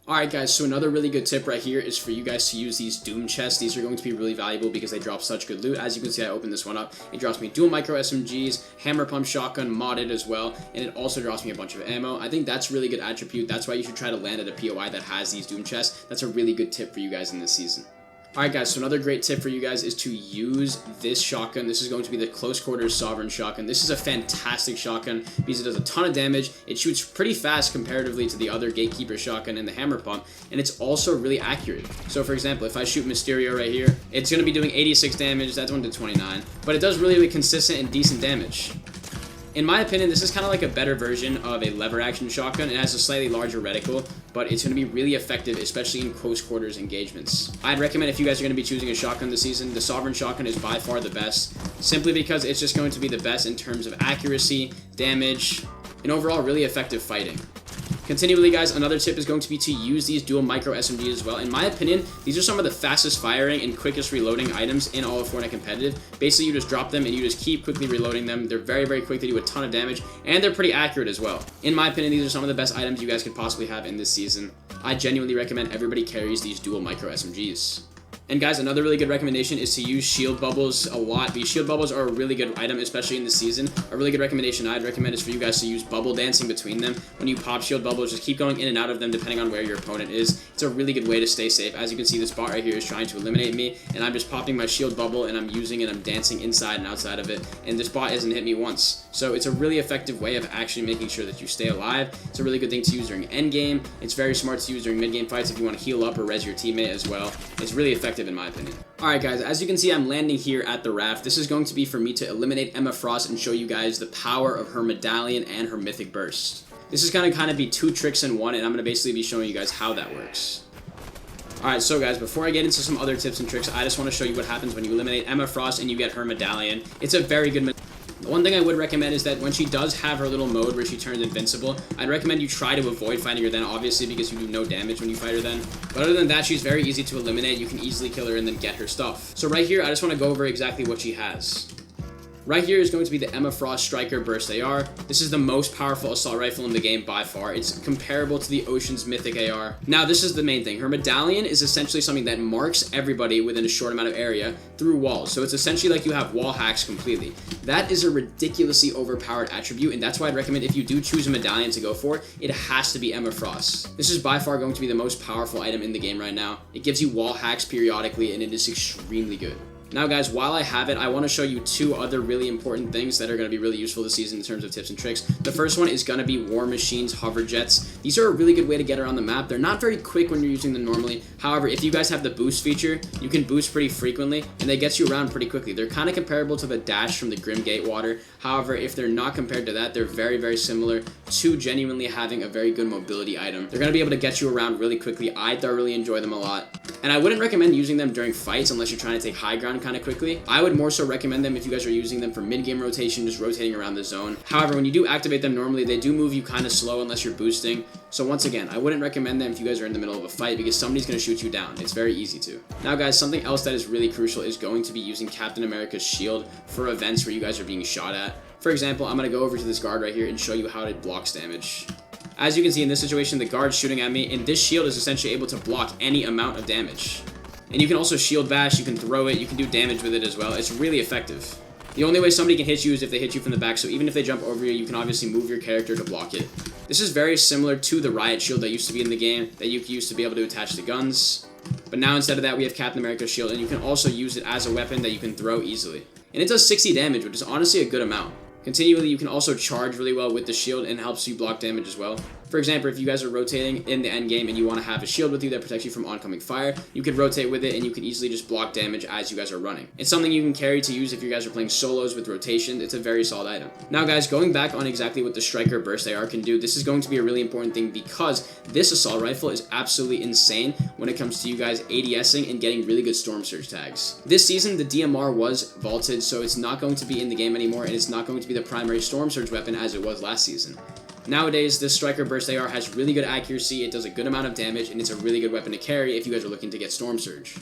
Alright guys, so another really good tip right here is for you guys to use these Doom chests. These are going to be really valuable because they drop such good loot. As you can see, I opened this one up. It drops me dual micro SMGs, hammer pump shotgun, modded as well, and it also drops me a bunch of ammo. I think that's a really good attribute. That's why you should try to land at a POI that has these Doom chests. That's a really good tip for you guys in this season. Alright guys, so another great tip for you guys is to use this shotgun. This is going to be the close quarters sovereign shotgun. This is a fantastic shotgun because it does a ton of damage. It shoots pretty fast comparatively to the other gatekeeper shotgun and the hammer pump, and it's also really accurate. So for example, if I shoot Mysterio right here, it's going to be doing 86 damage. That's one to 29, but it does really consistent and decent damage. In my opinion, this is kind of like a better version of a lever action shotgun. It has a slightly larger reticle, but it's going to be really effective, especially in close quarters engagements. I'd recommend if you guys are going to be choosing a shotgun this season, the Sovereign shotgun is by far the best, simply because it's just going to be the best in terms of accuracy, damage, and overall really effective fighting. Continually guys, another tip is going to be to use these dual micro SMGs as well. In my opinion, these are some of the fastest firing and quickest reloading items in all of Fortnite competitive. Basically, you just drop them and you just keep quickly reloading them. They're very, very quick. They do a ton of damage and they're pretty accurate as well. In my opinion, these are some of the best items you guys could possibly have in this season. I genuinely recommend everybody carries these dual micro SMGs. And guys, another really good recommendation is to use shield bubbles a lot. These shield bubbles are a really good item, especially in this season. A really good recommendation I'd recommend is for you guys to use bubble dancing between them. When you pop shield bubbles, just keep going in and out of them depending on where your opponent is. It's a really good way to stay safe. As you can see, this bot right here is trying to eliminate me, and I'm just popping my shield bubble and I'm using it. I'm dancing inside and outside of it, and this bot hasn't hit me once. So it's a really effective way of actually making sure that you stay alive. It's a really good thing to use during endgame. It's very smart to use during mid-game fights if you want to heal up or res your teammate as well. It's really effective in my opinion. Alright guys, as you can see, I'm landing here at the raft. This is going to be for me to eliminate Emma Frost and show you guys the power of her medallion and her mythic burst. This is going to kind of be two tricks in one, and I'm going to basically be showing you guys how that works. Alright, so guys, before I get into some other tips and tricks, I just want to show you what happens when you eliminate Emma Frost and you get her medallion. It's a very good medallion. The one thing I would recommend is that when she does have her little mode where she turns invincible, I'd recommend you try to avoid fighting her then, obviously, because you do no damage when you fight her then. But other than that, she's very easy to eliminate. You can easily kill her and then get her stuff. So right here, I just want to go over exactly what she has. Right here is going to be the Emma Frost Striker Burst AR. This is the most powerful assault rifle in the game by far. It's comparable to the Ocean's Mythic AR. Now, this is the main thing. Her medallion is essentially something that marks everybody within a short amount of area through walls. So it's essentially like you have wall hacks completely. That is a ridiculously overpowered attribute, and that's why I'd recommend if you do choose a medallion to go for, it has to be Emma Frost. This is by far going to be the most powerful item in the game right now. It gives you wall hacks periodically, and it is extremely good. Now guys, while I have it, I want to show you two other really important things that are going to be really useful this season in terms of tips and tricks. The first one is going to be War Machine's hover jets. These are a really good way to get around the map. They're not very quick when you're using them normally. However, if you guys have the boost feature, you can boost pretty frequently, and they get you around pretty quickly. They're kind of comparable to the dash from the Grim Gatewater. However, if they're not compared to that, they're very, very similar to genuinely having a very good mobility item. They're going to be able to get you around really quickly. I thoroughly enjoy them a lot. And I wouldn't recommend using them during fights unless you're trying to take high ground kind of quickly. I would more so recommend them if you guys are using them for mid-game rotation, just rotating around the zone. However, when you do activate them normally, they do move you kind of slow unless you're boosting. So once again, I wouldn't recommend them if you guys are in the middle of a fight because somebody's going to shoot you down. It's very easy to. Now guys, something else that is really crucial is going to be using Captain America's shield for events where you guys are being shot at. For example, I'm going to go over to this guard right here and show you how it blocks damage. As you can see in this situation, the guard's shooting at me, and this shield is essentially able to block any amount of damage. And you can also shield bash, you can throw it, you can do damage with it as well. It's really effective. The only way somebody can hit you is if they hit you from the back, so even if they jump over you, you can obviously move your character to block it. This is very similar to the riot shield that used to be in the game, that you used to be able to attach to guns. But now instead of that, we have Captain America's shield, and you can also use it as a weapon that you can throw easily. And it does 60 damage, which is honestly a good amount. Continually, you can also charge really well with the shield and helps you block damage as well. For example, if you guys are rotating in the end game and you want to have a shield with you that protects you from oncoming fire, you could rotate with it and you can easily just block damage as you guys are running. It's something you can carry to use if you guys are playing solos with rotation. It's a very solid item. Now guys, going back on exactly what the Striker Burst AR can do, this is going to be a really important thing because this assault rifle is absolutely insane when it comes to you guys ADSing and getting really good Storm Surge tags. This season, the DMR was vaulted, so it's not going to be in the game anymore, and it's not going to be the primary Storm Surge weapon as it was last season. Nowadays, this Striker Burst AR has really good accuracy, it does a good amount of damage, and it's a really good weapon to carry if you guys are looking to get Storm Surge.